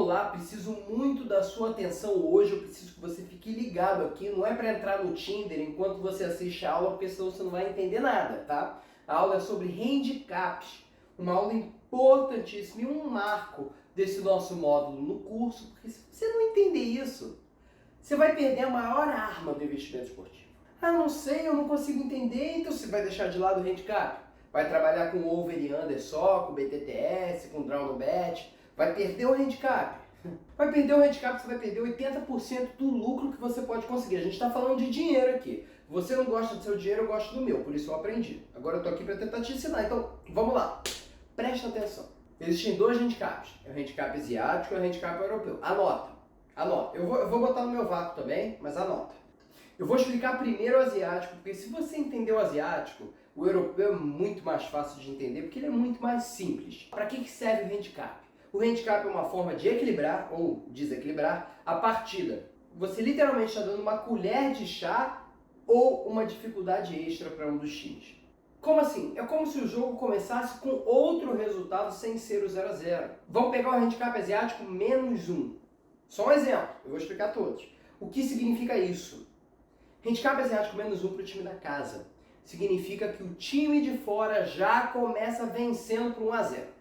lá, preciso muito da sua atenção hoje, eu preciso que você fique ligado aqui, não é para entrar no Tinder enquanto você assiste a aula, porque senão você não vai entender nada, tá? A aula é sobre handicaps, uma aula importantíssima e um marco desse nosso módulo no curso, porque se você não entender isso, você vai perder a maior arma do investimento esportivo. Ah, não sei, eu não consigo entender, então você vai deixar de lado o handicap, vai trabalhar com over e under só, com BTTS, com draw no bet, vai perder o handicap. Vai perder o handicap, você vai perder 80% do lucro que você pode conseguir. A gente está falando de dinheiro aqui. Você não gosta do seu dinheiro, eu gosto do meu, por isso eu aprendi. Agora eu tô aqui para tentar te ensinar, então vamos lá. Presta atenção. Existem dois handicaps, é o handicap asiático e o handicap europeu. Anota, anota. Eu vou botar no meu vácuo também, mas anota. Eu vou explicar primeiro o asiático, porque se você entender o asiático, o europeu é muito mais fácil de entender, porque ele é muito mais simples. Para que serve o handicap? O handicap é uma forma de equilibrar ou desequilibrar a partida. Você literalmente está dando uma colher de chá ou uma dificuldade extra para um dos times. Como assim? É como se o jogo começasse com outro resultado sem ser o 0 a 0. Vamos pegar o handicap asiático -1. Só um exemplo, eu vou explicar todos. O que significa isso? Handicap asiático -1 para o time da casa. Significa que o time de fora já começa vencendo por 1 a 0.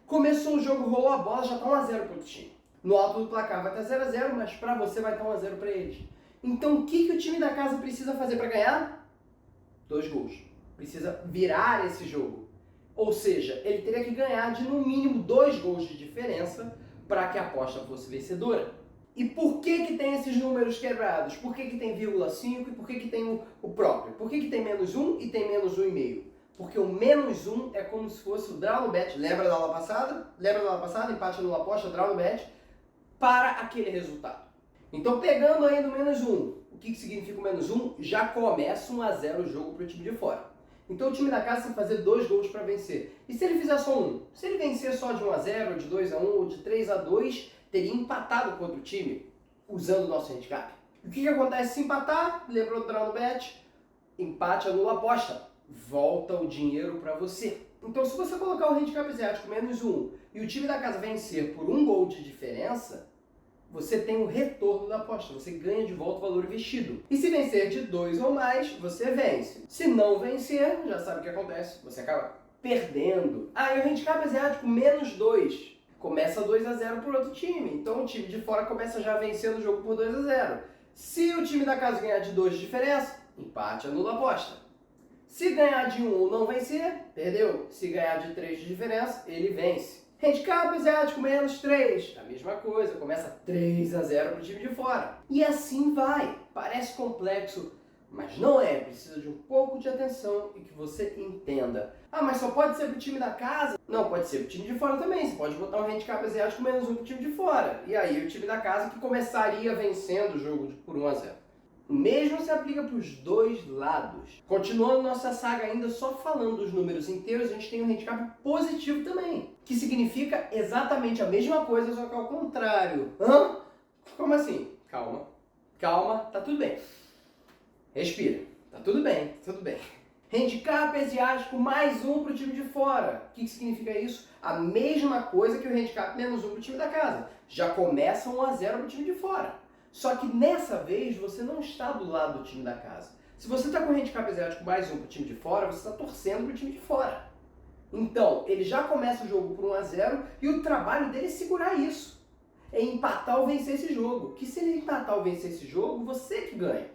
Começou o jogo, rolou a bola, já está 1 a 0 para o outro time. No alto do placar vai estar 0 a 0, mas para você vai estar 1 a 0 para eles. Então o que o time da casa precisa fazer para ganhar? 2 gols. Precisa virar esse jogo. Ou seja, ele teria que ganhar de no mínimo 2 gols de diferença para que a aposta fosse vencedora. E por que tem esses números quebrados? Por que tem 0,5 e por que tem o próprio? Por que tem -1 e tem -1,5? Porque o -1 é como se fosse o draw no bet. Lembra da aula passada? Lembra da aula passada? Empate nula aposta, draw no bet, para aquele resultado. Então, pegando aí no -1, o que significa o -1? Já começa 1 a 0 o jogo para o time de fora. Então, o time da casa tem que fazer 2 gols para vencer. E se ele fizer só 1? Se ele vencer só de 1 a 0, ou de 2 a 1, ou de 3 a 2, teria empatado contra o time, usando o nosso handicap. E o que acontece se empatar? Lembrou do draw no bet? Empate anula a aposta. Volta o dinheiro para você. Então, se você colocar o handicap asiático -1 e o time da casa vencer por 1 gol de diferença, você tem o retorno da aposta, você ganha de volta o valor investido. E se vencer de 2 ou mais, você vence. Se não vencer, já sabe o que acontece, você acaba perdendo. Ah, e o handicap asiático -2. Começa 2 a 0 por outro time. Então o time de fora começa já vencendo o jogo por 2 a 0. Se o time da casa ganhar de 2 de diferença, empate, anula a aposta. Se ganhar de 1 ou não vencer, perdeu. Se ganhar de 3 de diferença, ele vence. Handicap asiático -3, a mesma coisa, começa 3 a 0 para o time de fora. E assim vai. Parece complexo, mas não é. Precisa de um pouco de atenção e que você entenda. Ah, mas só pode ser para o time da casa? Não, pode ser para o time de fora também. Você pode botar um handicap asiático -1 para o time de fora. E aí o time da casa que começaria vencendo o jogo por 1 a 0. O mesmo se aplica para os dois lados. Continuando nossa saga ainda só falando dos números inteiros, a gente tem um handicap positivo também, que significa exatamente a mesma coisa, só que ao contrário. Hã? Como assim? Calma, calma, tá tudo bem. Respira, tá tudo bem, tudo bem. Handicap asiático +1 para o time de fora. O que significa isso? A mesma coisa que o handicap -1 para o time da casa. Já começa 1 a 0 para o time de fora. Só que nessa vez você não está do lado do time da casa. Se você está com o handicap asiático +1 para o time de fora, você está torcendo para o time de fora. Então, ele já começa o jogo por 1 a 0 e o trabalho dele é segurar isso. É empatar ou vencer esse jogo. Que se ele empatar ou vencer esse jogo, você que ganha.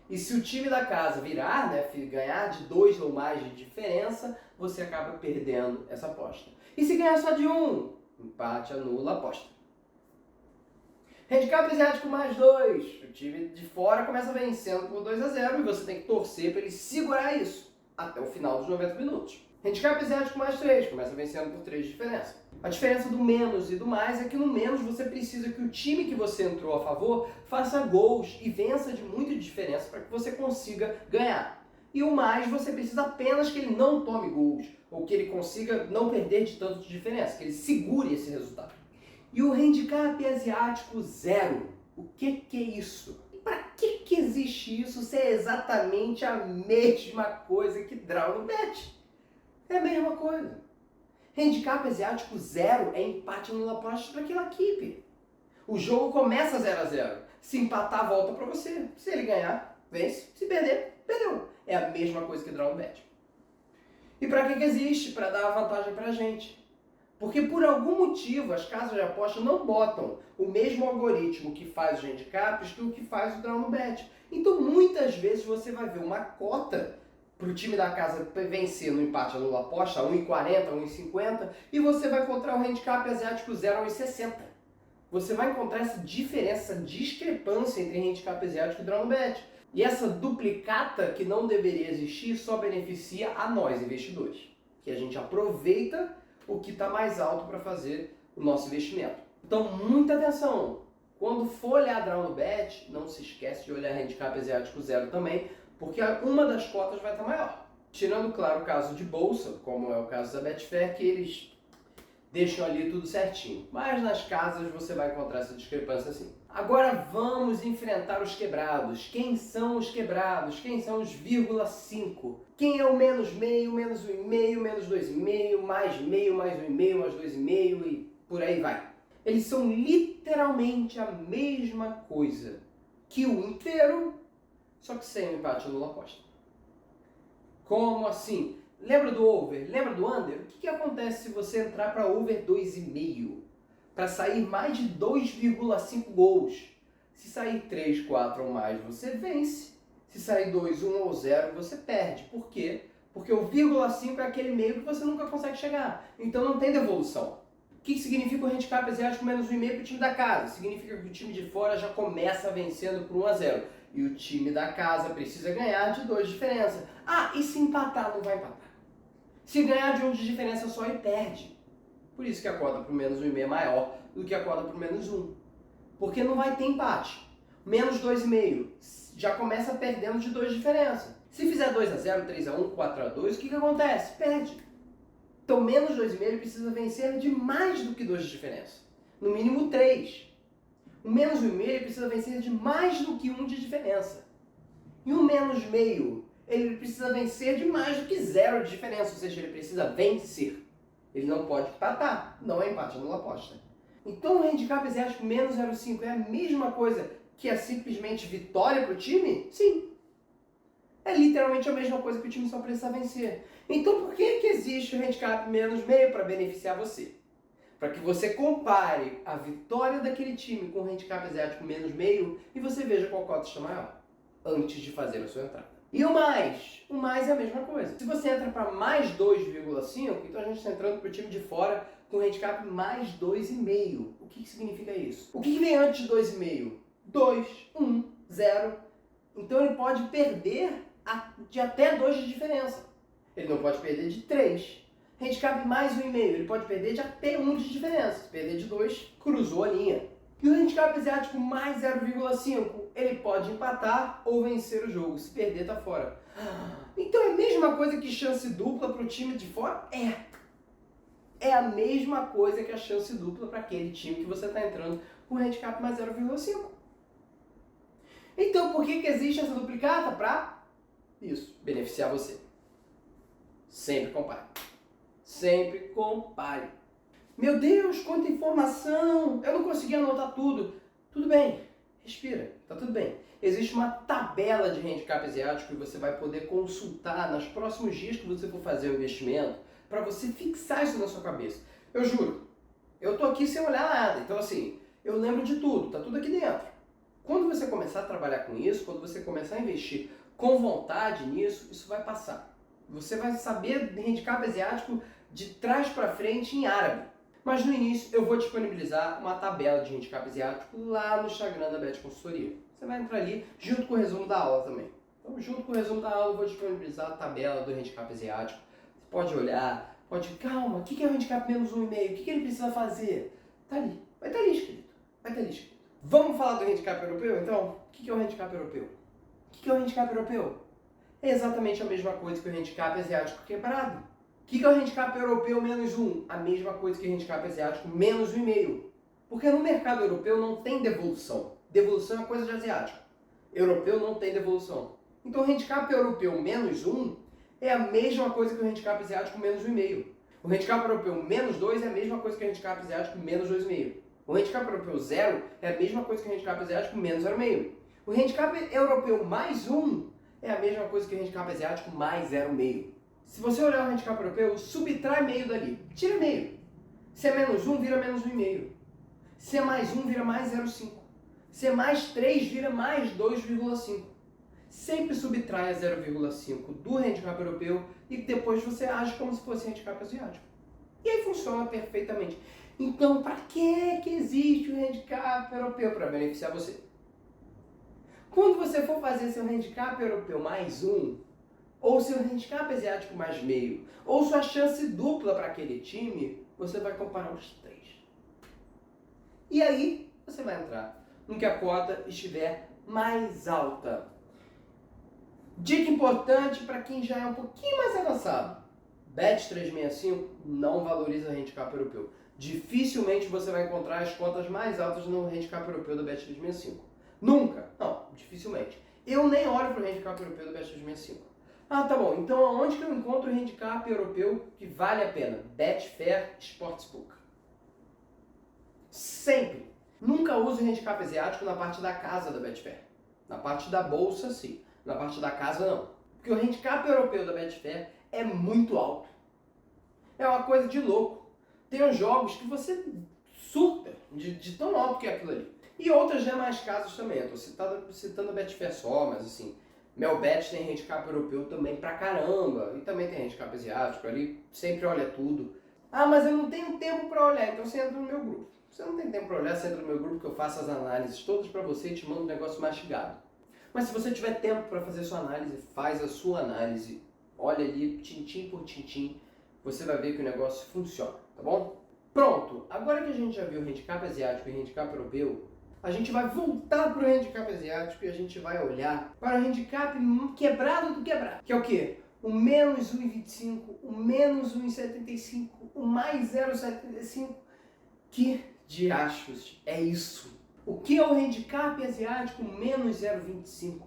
E se o time da casa virar, né, ganhar de 2 ou mais de diferença, você acaba perdendo essa aposta. E se ganhar só de 1? Empate, anula a aposta. Handicap asiático +2. O time de fora começa vencendo por 2 a 0 e você tem que torcer para ele segurar isso até o final dos 90 minutos. Handicap asiático +3. Começa vencendo por 3 de diferença. A diferença do menos e do mais é que no menos você precisa que o time que você entrou a favor faça gols e vença de muita diferença para que você consiga ganhar. E o mais você precisa apenas que ele não tome gols ou que ele consiga não perder de tanto de diferença, que ele segure esse resultado. E o handicap asiático 0. O que é isso? E para que existe isso se é exatamente a mesma coisa que draw no bet? É a mesma coisa. Handicap asiático 0 é empate no aposta para aquela equipe. O jogo começa 0 a 0. Se empatar, volta para você. Se ele ganhar, vence. Se perder, perdeu. É a mesma coisa que draw no bet. E para que existe? Para dar a vantagem para a gente. Porque por algum motivo as casas de aposta não botam o mesmo algoritmo que faz os handicaps que o que faz o draw no bet. Então muitas vezes você vai ver uma cota para o time da casa vencer no empate anula aposta, 1,40, 1,50, e você vai encontrar o handicap asiático 0 a 1,60. Você vai encontrar essa diferença, essa discrepância entre handicap asiático e draw no bet. E essa duplicata que não deveria existir só beneficia a nós, investidores. Que a gente aproveita o que está mais alto para fazer o nosso investimento. Então, muita atenção! Quando for olhar draw no bet, não se esquece de olhar handicap asiático 0 também, porque uma das cotas vai estar maior. Tirando, claro, o caso de bolsa, como é o caso da Betfair, que eles deixam ali tudo certinho. Mas nas casas você vai encontrar essa discrepância assim. Agora vamos enfrentar os quebrados. Quem são os quebrados? Quem são os 0,5? Quem é o menos meio, menos 1,5, menos 2,5, mais meio, mais 1,5, mais 2,5 e por aí vai. Eles são literalmente a mesma coisa que o inteiro, só que sem o empate anula aposta. Como assim? Lembra do over? Lembra do under? O que acontece se você entrar para over 2,5? Para sair mais de 2,5 gols. Se sair 3, 4 ou mais, você vence. Se sair 2, 1 ou 0, você perde. Por quê? Porque o 0,5 é aquele meio que você nunca consegue chegar. Então não tem devolução. O que significa o handicap asiático menos 1,5 para o time da casa? Significa que o time de fora já começa vencendo por 1 a 0. E o time da casa precisa ganhar de 2 de diferença. Ah, e se empatar, não vai empatar. Se ganhar de 1 de diferença só, ele perde. Por isso que a cota para o menos 1,5 é maior do que a cota para o menos 1. Porque não vai ter empate. Menos 2,5 já começa perdendo de 2 de diferença. Se fizer 2 a 0, 3 a 1, 4 a 2, o que acontece? Perde. Então menos 2,5 ele precisa vencer de mais do que 2 de diferença. No mínimo 3. O menos 1,5 ele precisa vencer de mais do que 1 de diferença. E o menos meio ele precisa vencer de mais do que 0 de diferença. Ou seja, ele precisa vencer. Ele não pode empatar. Não é empate, anula aposta. Então o handicap asiático menos 0,5 é a mesma coisa que é simplesmente vitória para o time? Sim. É literalmente a mesma coisa que o time só precisa vencer. Então por que existe o handicap menos meio para beneficiar você? Para que você compare a vitória daquele time com o handicap asiático menos meio e você veja qual cota está maior antes de fazer a sua entrada. E o mais? O mais é a mesma coisa. Se você entra para mais 2,5, então a gente está entrando para o time de fora com handicap mais 2,5. O que significa isso? O que vem antes de 2,5? 2, 1, 0. Então ele pode perder de até 2 de diferença. Ele não pode perder de 3. Handicap mais 1,5, ele pode perder de até 1 de diferença. Se perder de 2, cruzou a linha. E o handicap asiático mais 0,5, ele pode empatar ou vencer o jogo. Se perder, tá fora. Então é a mesma coisa que chance dupla para o time de fora? É a mesma coisa que a chance dupla para aquele time que você está entrando com handicap mais 0,5. Então por que existe essa duplicata? Para isso, beneficiar você. Sempre compare. Sempre compare. Meu Deus, quanta informação! Eu não consegui anotar tudo. Tudo bem, respira, tá tudo bem. Existe uma tabela de handicap asiático que você vai poder consultar nos próximos dias que você for fazer o investimento para você fixar isso na sua cabeça. Eu juro, eu tô aqui sem olhar nada. Então assim, eu lembro de tudo, tá tudo aqui dentro. Quando você começar a trabalhar com isso, quando você começar a investir com vontade nisso, isso vai passar. Você vai saber handicap asiático de trás para frente em árabe. Mas no início eu vou disponibilizar uma tabela de handicap asiático lá no Instagram da Bet Consultoria. Você vai entrar ali junto com o resumo da aula também. Então junto com o resumo da aula eu vou disponibilizar a tabela do handicap asiático. Você pode olhar, calma, o que é o handicap menos 1,5? O que ele precisa fazer? Tá ali, vai estar ali escrito. Vai estar ali escrito. Vamos falar do handicap europeu então? O que é o handicap europeu? O que é o handicap europeu? É exatamente a mesma coisa que o handicap asiático quebrado. O que é o handicap europeu menos 1? A mesma coisa que o handicap asiático menos 1,5. Porque no mercado europeu não tem devolução. Devolução é coisa de asiático. Europeu não tem devolução. Então o handicap europeu menos 1 é a mesma coisa que o handicap asiático menos 1,5. O handicap europeu menos 2 é a mesma coisa que o handicap asiático menos 2,5. O handicap europeu 0 é a mesma coisa que o handicap asiático menos 0,5. O handicap europeu mais 1 é a mesma coisa que o handicap asiático mais 0,5. Se você olhar o handicap europeu, subtrai meio dali. Tira meio. Se é menos 1, vira menos 1,5. Se é mais 1, vira mais 0,5. Se é mais 3, vira mais 2,5. Sempre subtrai a 0,5 do handicap europeu e depois você age como se fosse handicap asiático. E aí funciona perfeitamente. Então, para que existe o handicap europeu? Para beneficiar você. Quando você for fazer seu handicap europeu mais 1, ou seu handicap asiático mais meio, ou sua chance dupla para aquele time, você vai comparar os 3. E aí, você vai entrar no que a cota estiver mais alta. Dica importante para quem já é um pouquinho mais avançado. Bet365 não valoriza o handicap europeu. Dificilmente você vai encontrar as cotas mais altas no handicap europeu da Bet365. Nunca. Não, dificilmente. Eu nem olho para o handicap europeu da Bet365. Ah, tá bom. Então aonde que eu encontro o handicap europeu que vale a pena? Betfair Sportsbook. Sempre. Nunca use o handicap asiático na parte da casa da Betfair. Na parte da bolsa, sim. Na parte da casa, não. Porque o handicap europeu da Betfair é muito alto. É uma coisa de louco. Tem uns jogos que você surta de tão alto que é aquilo ali. E outras demais casas também. Eu tô citando a Betfair só, mas assim, Melbet tem handicap europeu também pra caramba. E também tem handicap asiático ali. Sempre olha tudo. Ah, mas eu não tenho tempo pra olhar, então você entra no meu grupo. Você não tem tempo pra olhar, você entra no meu grupo que eu faço as análises todas pra você e te mando um negócio mastigado. Mas se você tiver tempo para fazer sua análise, faz a sua análise, olha ali, tintim por tintim, você vai ver que o negócio funciona, tá bom? Pronto! Agora que a gente já viu o handicap asiático e o handicap europeu, a gente vai voltar para o handicap asiático e a gente vai olhar para o handicap quebrado do quebrado. Que é o quê? O menos 1,25, o menos 1,75, o mais 0,75. Que diachos é isso? O que é o handicap asiático menos 0,25?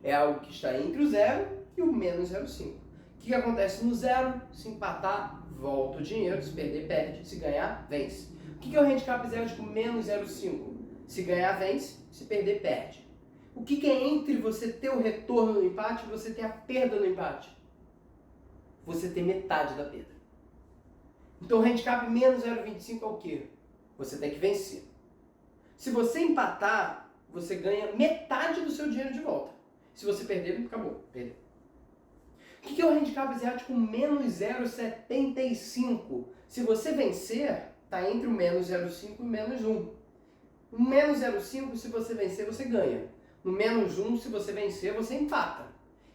É algo que está entre o 0 e o menos 0,5. O que acontece no 0? Se empatar, volta o dinheiro. Se perder, perde. Se ganhar, vence. O que é o handicap asiático menos 0,5? Se ganhar, vence. Se perder, perde. O que é entre você ter o retorno no empate e você ter a perda no empate? Você ter metade da perda. Então o handicap menos 0,25 é o quê? Você tem que vencer. Se você empatar, você ganha metade do seu dinheiro de volta. Se você perder, acabou, perdeu. O que é o handicap asiático menos 0,75? Se você vencer, está entre o menos 0,5 e o menos 1. No menos 0,5, se você vencer, você ganha. No menos 1, se você vencer, você empata.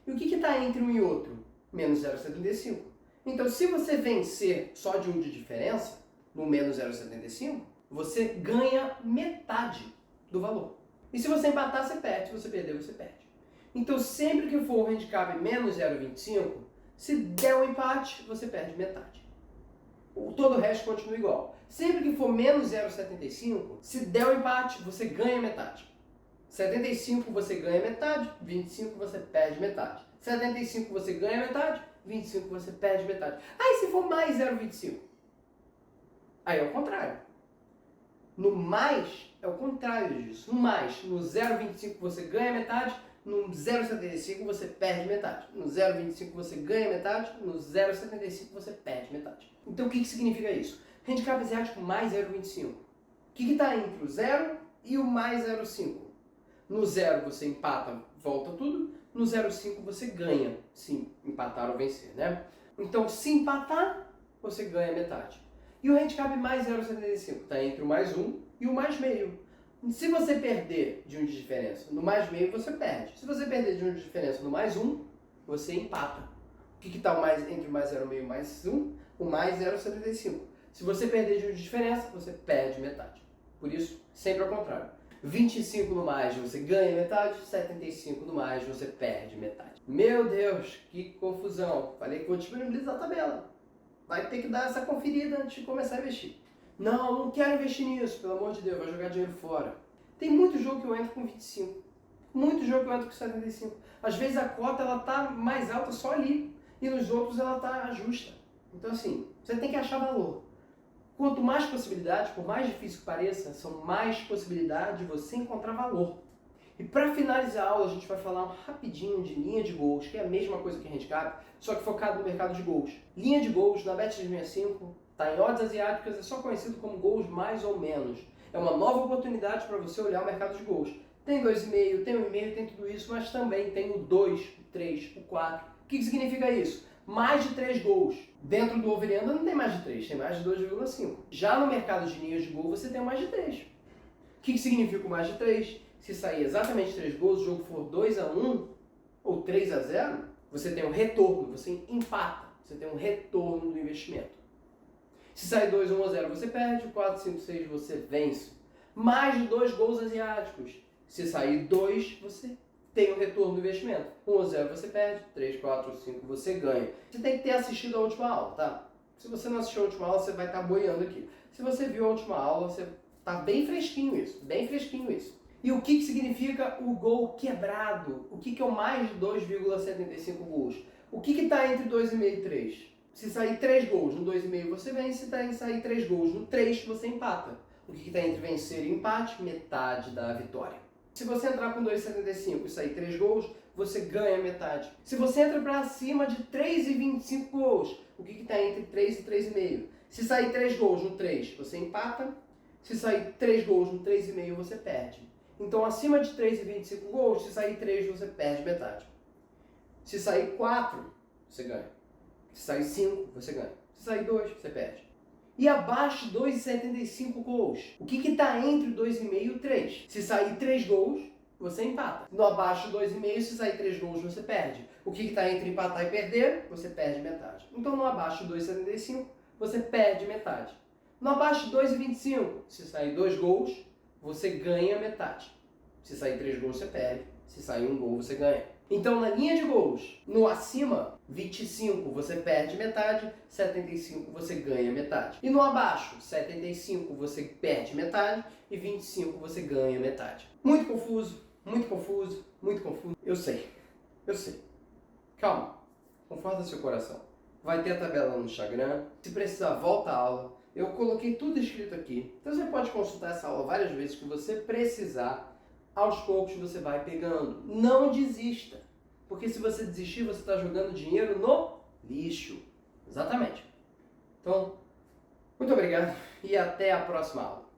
E o que está entre um e outro? Menos 0,75. Então, se você vencer só de 1 de diferença, no menos 0,75, você ganha metade do valor. E se você empatar, você perde. Se você perder, você perde. Então, sempre que for o handicap menos 0,25, se der um empate, você perde metade. Todo o resto continua igual. Sempre que for menos 0,75, se der um empate, você ganha metade. 75 você ganha metade, 25 você perde metade. 75 você ganha metade, 25 você perde metade. Aí se for mais 0,25, aí é o contrário. No mais, é o contrário disso. No mais, no 0,25 você ganha metade, no 0,75 você perde metade. No 0,25 você ganha metade, no 0,75 você perde metade. Então o que significa isso? Handicap asiático mais 0,25. O que está entre o 0 e o mais 0,5? No 0 você empata, volta tudo. No 0,5 você ganha, se empatar ou vencer, né? Então, se empatar, você ganha metade. E o handicap mais 0,75 está entre o mais 1 e o mais meio. Se você perder de 1 de diferença no mais meio, você perde. Se você perder de 1 de diferença no mais 1, você empata. O que está entre o mais 0,5 e o mais 1? O mais 0,75. Se você perder de 1 de diferença, você perde metade. Por isso, sempre ao contrário. 25 no mais, você ganha metade, 75 no mais, você perde metade. Meu Deus, que confusão. Falei que vou disponibilizar a tabela. Vai ter que dar essa conferida antes de começar a investir. Não quero investir nisso, pelo amor de Deus, vai jogar dinheiro fora. Tem muito jogo que eu entro com 25. Muito jogo que eu entro com 75. Às vezes a cota ela tá mais alta só ali, e nos outros ela tá justa. Então assim, Você tem que achar valor. Quanto mais possibilidades, por mais difícil que pareça, são mais possibilidades de você encontrar valor. E para finalizar a aula, a gente vai falar rapidinho de linha de gols, que é a mesma coisa que handicap, só que focado no mercado de gols. Linha de gols na Bet365 está em odds asiáticas, é só conhecido como gols mais ou menos. É uma nova oportunidade para você olhar o mercado de gols. Tem 2,5, tem 1,5, tem tudo isso, mas também tem o 2, o 3, o 4. O que significa isso? Mais de 3 gols. Dentro do over não tem mais de 3, tem mais de 2,5. Já no mercado de linhas de gol, você tem mais de 3. O que significa o mais de 3? Se sair exatamente 3 gols, o jogo for 2-1 ou 3-0, você tem um retorno, você empata, você tem um retorno do investimento. Se sair 2-1 ou 0, você perde, 4, 5, 6, você vence. Mais de 2 gols asiáticos. Se sair 2, você tem um retorno do investimento. 1 ou 0 você perde, 3, 4, 5 você ganha. Você tem que ter assistido a última aula, tá? Se você não assistiu a última aula, você vai estar boiando aqui. Se você viu a última aula, você tá bem fresquinho isso, bem fresquinho isso. E o que significa o gol quebrado? O que é o mais de 2,75 gols? O que está entre 2,5 e 3? Se sair 3 gols no 2,5 você vence, se sair 3 gols no 3 você empata. O que está entre vencer e empate? Metade da vitória. Se você entrar com 2,75 e sair 3 gols, você ganha metade. Se você entra para cima de 3,25 gols, o que está entre 3 e 3,5? Se sair 3 gols no 3, você empata. Se sair 3 gols no 3,5, você perde. Então, acima de 3,25 gols, se sair 3, você perde metade. Se sair 4, você ganha. Se sair 5, você ganha. Se sair 2, você perde. E abaixo de 2,75 gols, o que está entre 2,5 e o 3? Se sair 3 gols, você empata. No abaixo de 2,5, se sair 3 gols, você perde. O que está entre empatar e perder? Você perde metade. Então, no abaixo de 2,75, você perde metade. No abaixo de 2,25, se sair 2 gols, você ganha metade. Se sair 3 gols, você perde. Se sair 1 gol, você ganha. Então, na linha de gols, no acima, 25 você perde metade, 75 você ganha metade. E no abaixo, 75 você perde metade e 25 você ganha metade. Muito confuso, muito confuso, muito confuso. Eu sei. Calma, conforta seu coração. Vai ter a tabela no Instagram. Se precisar, volta à aula. Eu coloquei tudo escrito aqui. Então você pode consultar essa aula várias vezes que você precisar. Aos poucos você vai pegando. Não desista. Porque se você desistir, você está jogando dinheiro no lixo. Exatamente. Então, muito obrigado e até a próxima aula.